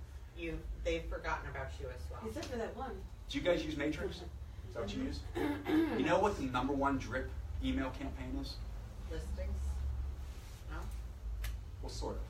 they've forgotten about you as well. Except for that one. Do you guys use Matrix? Is that what you use? You know what the #1 drip email campaign is? Listings? No? Well, sort of.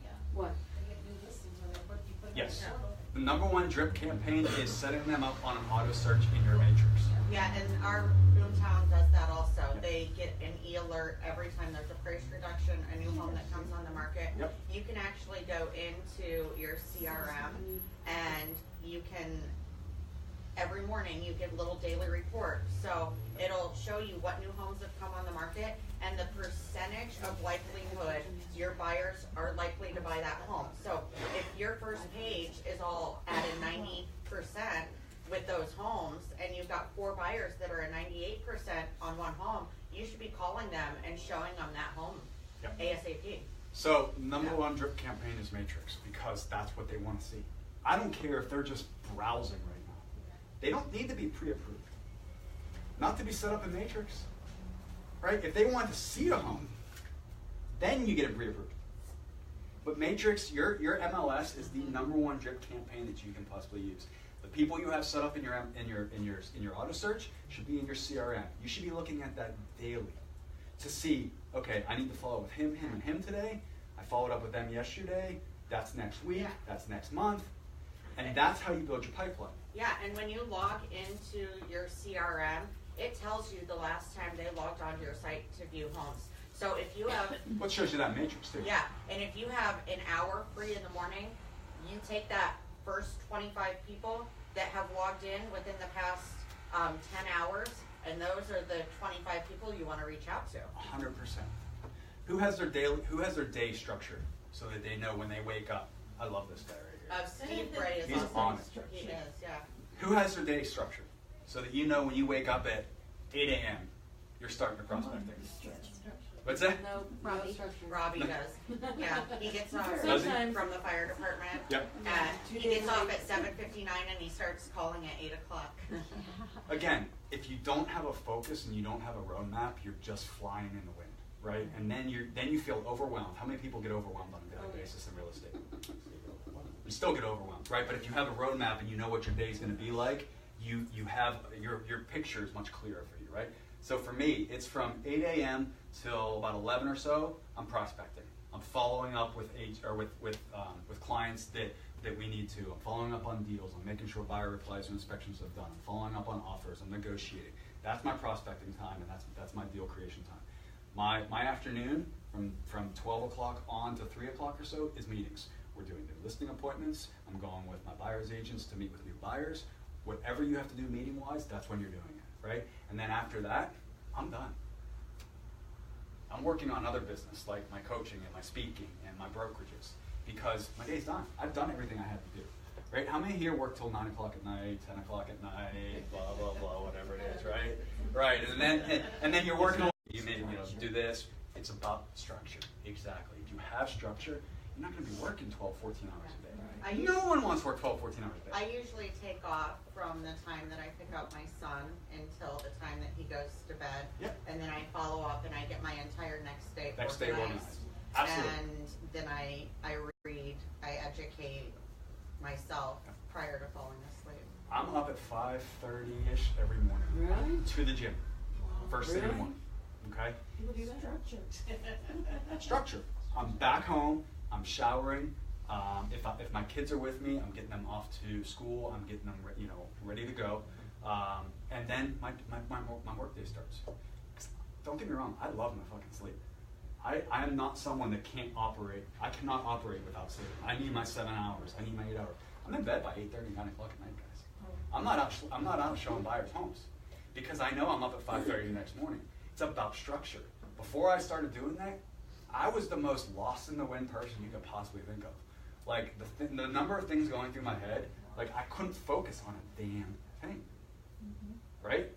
Yeah, What? they get new listings when they you put it Yes. in the portal. The #1 drip campaign is setting them up on an auto search in your Matrix. Yeah, and our Boomtown does that also. They get an e-alert every time there's a price reduction, a new home that comes on the market. Yep. You can actually go into your CRM and you can, every morning you get a little daily report. So it'll show you what new homes have come on the market and the percentage of likelihood your buyers are likely to buy that home. So if your first page is all at a 90% with those homes, and you've got 4 buyers that are at 98% on one home, you should be calling them and showing them that home Yep. ASAP. So #1 drip campaign is Matrix because that's what they want to see. I don't care if they're just browsing right now. They don't need to be pre-approved. Not to be set up in Matrix. Right? If they want to see a home, then you get it pre-approved. But Matrix, your MLS is the #1 drip campaign that you can possibly use. The people you have set up in your auto search should be in your CRM. You should be looking at that daily to see, okay, I need to follow with him, him, and him today. I followed up with them yesterday. That's next week. Yeah. That's next month. And that's how you build your pipeline. Yeah, and when you log into your CRM, it tells you the last time they logged onto your site to view homes. So if you have, What shows you that Matrix too? yeah, and if you have an hour free in the morning, you take that first 25 people that have logged in within the past 10 hours, and those are the 25 people you want to reach out to. 100%. Who has their day structured so that they know when they wake up? I love this guy right here. Steve Bray is He's also, on it. he is, yeah. Who has their day structured so that you know when you wake up at 8 a.m. you're starting to prospect things? What's that? No, Robbie. no structure. Robbie does. Yeah, he gets off Does he? from the fire department. Yep. And he gets off at 7:59 and he starts calling at 8 o'clock. Again, if you don't have a focus and you don't have a roadmap, you're just flying in the wind, right? And then you feel overwhelmed. How many people get overwhelmed on a daily basis in real estate? You still get overwhelmed, right? But if you have a roadmap and you know what your day is going to be like, you have your picture is much clearer for you, right? So for me, it's from 8 a.m. till about 11 or so. I'm prospecting. I'm following up with clients that we need to. I'm following up on deals. I'm making sure buyer replies to inspections have done. I'm following up on offers. I'm negotiating. That's my prospecting time, and that's my deal creation time. My afternoon from 12 o'clock on to 3 o'clock or so is meetings. We're doing new listing appointments. I'm going with my buyer's agents to meet with new buyers. Whatever you have to do meeting-wise, that's when you're doing it, right? And then after that, I'm done. I'm working on other business, like my coaching and my speaking and my brokerages, because my day's done. I've done everything I had to do, right? How many here work till 9 o'clock at night, 10 o'clock at night, blah, blah, blah, whatever it is, right? Right, and then you're working, you do this. It's about structure, exactly. If you have structure, you're not going to be working 12, 14 hours a day. No one wants to work 12, 14 hours a day. I usually take off from the time that I pick up my son until the time that he goes to bed. Yep. And then I follow up and I get my entire next day Next day organized. organized. Absolutely. And then I read, I educate myself prior to falling asleep. I'm up at 5:30-ish every morning. Really? To the gym. First thing in the Really? morning. Okay? People do that? Structure. I'm back home. I'm showering. If my kids are with me, I'm getting them off to school. I'm getting them ready to go. And then my work day starts. Don't get me wrong. I love my fucking sleep. I am not someone that can't operate. I cannot operate without sleep. I need my 7 hours. I need my 8 hours. I'm in bed by 8:30, 9 o'clock at night, guys. I'm not out showing buyers homes because I know I'm up at 5:30 the next morning. It's about structure. Before I started doing that, I was the most lost in the wind person you could possibly think of. Like the number of things going through my head, like I couldn't focus on a damn thing. Right?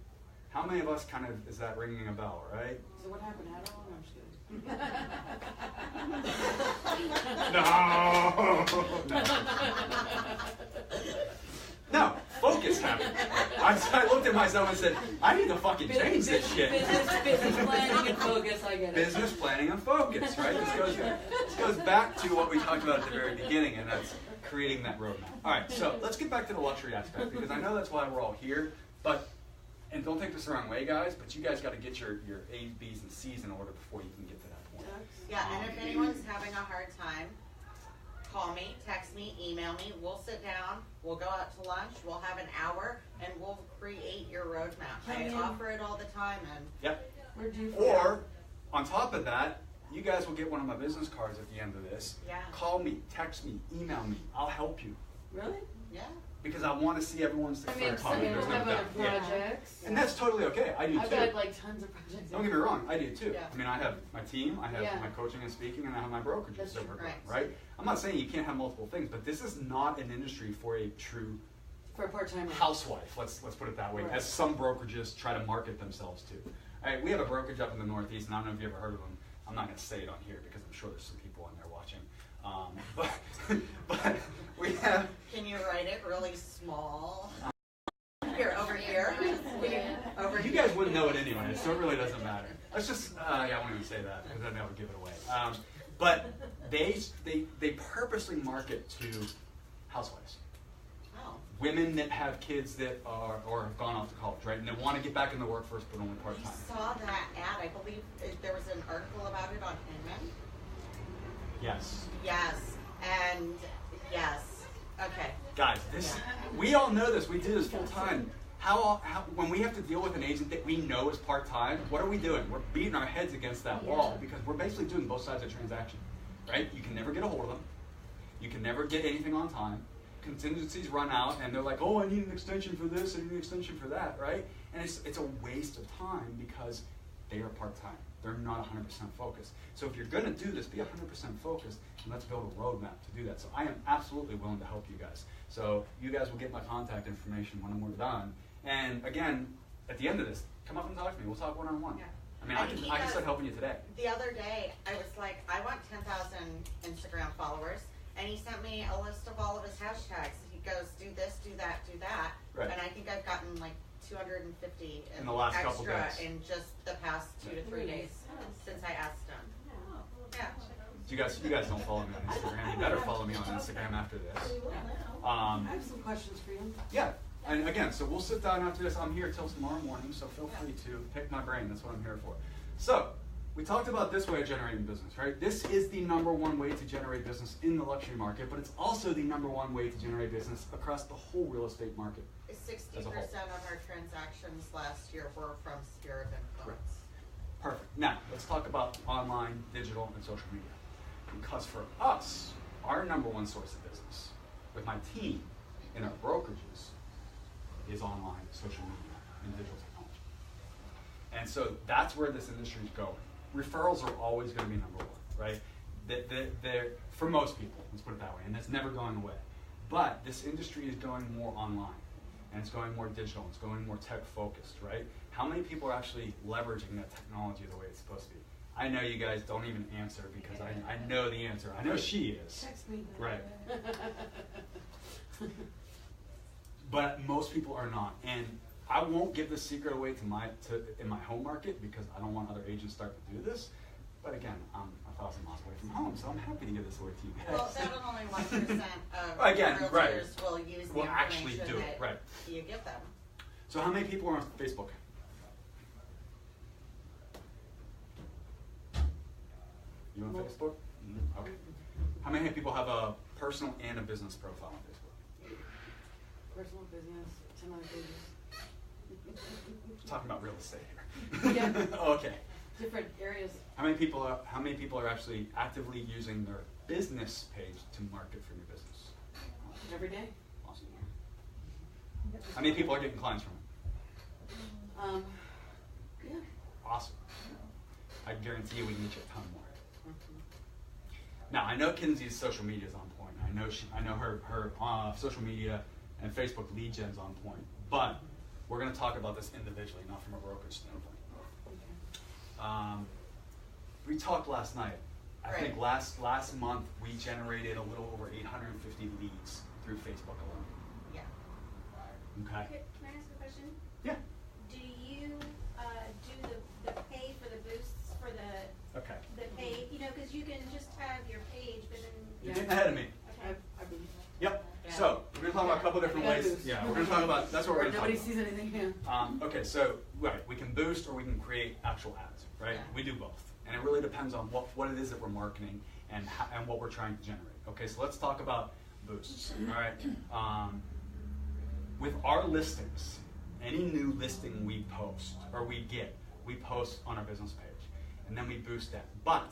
How many of us is that ringing a bell, right? So what happened? How long? I'm just kidding. No, focus happened. I looked at myself and said, I need to fucking change this shit. Business planning and focus, I get it. Business planning and focus, right? This goes back to what we talked about at the very beginning, and that's creating that roadmap. All right, so let's get back to the luxury aspect, because I know that's why we're all here, but, and don't take this the wrong way, guys, but you guys got to get your A's, B's, and C's in order before you can get to that point. Yeah, and if anyone's having a hard time, call me, text me, email me. We'll sit down, we'll go out to lunch, we'll have an hour, and we'll create your roadmap. I offer it all the time, and Yep. We're due for Or, on top of that, you guys will get one of my business cards at the end of this. Yeah. Call me, text me, email me. I'll help you. Really? yeah. Because I want to see everyone's I mean, success. some people There's no have other doubt. Yeah. projects. And that's totally okay. I do I've too. got like tons of projects. Don't get me wrong, I do too. Yeah. I mean, I have my team, I have Yeah. my coaching and speaking, and I have my brokerages That's that true. work on, Right. right? I'm not saying you can't have multiple things, but this is not an industry for a true For a part-timer. housewife, let's put it that way, Right. as some brokerages try to market themselves to. All right, we have a brokerage up in the Northeast, and I don't know if you ever heard of them. I'm not going to say it on here because I'm sure there's some people in there watching. But we have. Can you write it really small? Here, over here. Over You here. guys wouldn't know it anyway, so it really doesn't matter. Let's just, yeah, I won't even say that because then that would give it away. But they purposely market to housewives. Oh. Women that have kids that are, or have gone off to college, right? And they want to get back in the workforce, but only I part-time. saw that ad. I believe there was an article about it on Inman. Yes. Yes, and yes. Okay. Guys, we all know this. We do this full time. How when we have to deal with an agent that we know is part time, what are we doing? We're beating our heads against that wall because we're basically doing both sides of the transaction, right? You can never get a hold of them. You can never get anything on time. Contingencies run out, and they're like, "Oh, I need an extension for this. I need an extension for that," right? And it's a waste of time because they are part time. They're not 100% focused. So if you're going to do this, be 100% focused, and let's build a roadmap to do that. So I am absolutely willing to help you guys. So you guys will get my contact information when we're done. And again, at the end of this, come up and talk to me. We'll talk one-on-one. Yeah. I mean, I can start helping you today. The other day, I was like, I want 10,000 Instagram followers, and he sent me a list of all of his hashtags. He goes, do this, do that, do that. Right. And I think I've gotten like 250 In the last extra couple days. in just the past 2 to 3 days since I asked him. Yeah. You guys don't follow me on Instagram. You better follow me on Instagram after this. I have some questions for you. Yeah. And again, so we'll sit down after this. I'm here till tomorrow morning, so feel free to pick my brain. That's what I'm here for. So, we talked about this way of generating business, right? This is the #1 way to generate business in the luxury market, but it's also the #1 way to generate business across the whole real estate market. 60% As a whole. of our transactions last year were from sphere of influence. Perfect. Now, let's talk about online, digital, and social media. Because for us, our #1 source of business with my team in our brokerages is online, social media, and digital technology. And so that's where this industry is going. Referrals are always going to be #1, right? They're, for most people, let's put it that way, and that's never going away. But this industry is going more online, and it's going more digital, it's going more tech-focused, right? How many people are actually leveraging that technology the way it's supposed to be? I know you guys don't even answer because I know the answer. I know she is. Text me. Right. But most people are not. And I won't give the secret away in my home market because I don't want other agents start to do this. But again, I'm 1,000 miles away from home, so I'm happy to give this away to you guys. Well, that only 1% of Again, realtors right. will use the Will actually information do it, that right. you give them. So how many people are on Facebook? You on Facebook? Okay. How many people have a personal and a business profile on Facebook? Personal business, 10 other pages. We're talking about real estate here. Yeah. Okay. Different areas. How many people are actually actively using their business page to market for your business? Every day. Awesome. How many people are getting clients from it? Yeah. Awesome. I guarantee you we can get you a ton more. Now I know Kinsey's social media is on point. I know her social media and Facebook lead gen's on point. But we're going to talk about this individually, not from a brokerage standpoint. We talked last night. I think last month we generated a little over 850 leads through Facebook alone. Yeah. Okay? Okay, can I ask a question? Yeah. Do you, do the pay for the boosts for the Okay. pay, you know, cause you can just have your page, but then. You're getting ahead of me. Okay. Yep. Yeah. So we're going to talk about a couple different Yeah. ways. Yeah, we're going to talk about, that's what we're going to talk Nobody about. sees anything, yeah. Okay, so right, we can boost or we can create actual ads, right? Yeah. We do both, and it really depends on what it is that we're marketing and what we're trying to generate. Okay, so let's talk about boosts. All right, with our listings, any new listing we post or we post on our business page, and then we boost that. But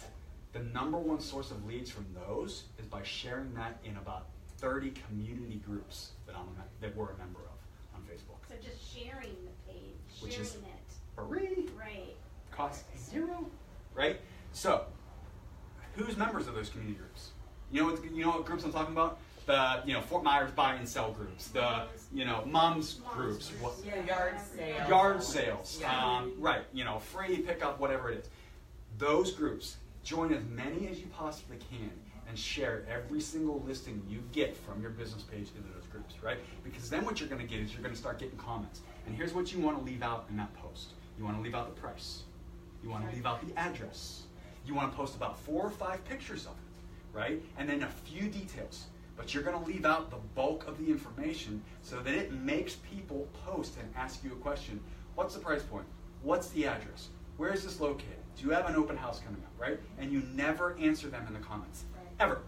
the number one source of leads from those is by sharing that in about 30 community groups that we're a member of on Facebook. So just sharing the page, Which sharing is- it, Free. right. Costs zero, right? So, who's members of those community groups? You know what groups I'm talking about? The Fort Myers buy and sell groups, the moms groups, what, Yeah. Yard sales. yard sales, Yeah. right? Free pickup, whatever it is. Those groups, join as many as you possibly can and share every single listing you get from your business page into those groups, right? Because then what you're going to get is you're going to start getting comments. And here's what you want to leave out in that post. You want to leave out the price. You want to leave out the address. You want to post about 4 or 5 pictures of it, right? And then a few details. But you're going to leave out the bulk of the information so that it makes people post and ask you a question. What's the price point? What's the address? Where is this located? Do you have an open house coming up, right? And you never answer them in the comments, ever.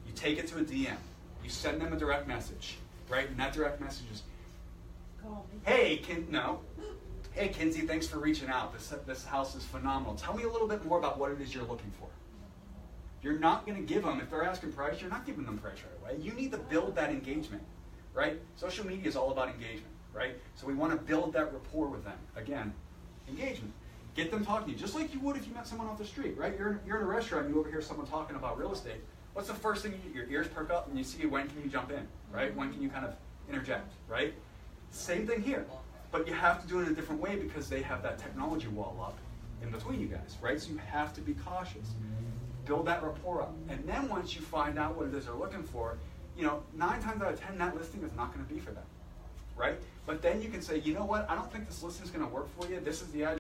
You take it to a DM. You send them a direct message, right? And that direct message is, hey, hey, Kinsey, thanks for reaching out. This house is phenomenal. Tell me a little bit more about what it is you're looking for. You're not going to give them, if they're asking price, you're not giving them price right away. You need to build that engagement, right? Social media is all about engagement, right? So we want to build that rapport with them. Again, engagement. Get them talking to you, just like you would if you met someone off the street, right? You're in a restaurant, you overhear someone talking about real estate. What's the first thing your ears perk up and you see when can you jump in, right? When can you kind of interject, right? Same thing here, but you have to do it in a different way because they have that technology wall up in between you guys, right? So you have to be cautious. Build that rapport up. And then once you find out what it is they're looking for, 9 times out of 10, that listing is not going to be for them, right? But then you can say, you know what, I don't think this listing is going to work for you. This is the address.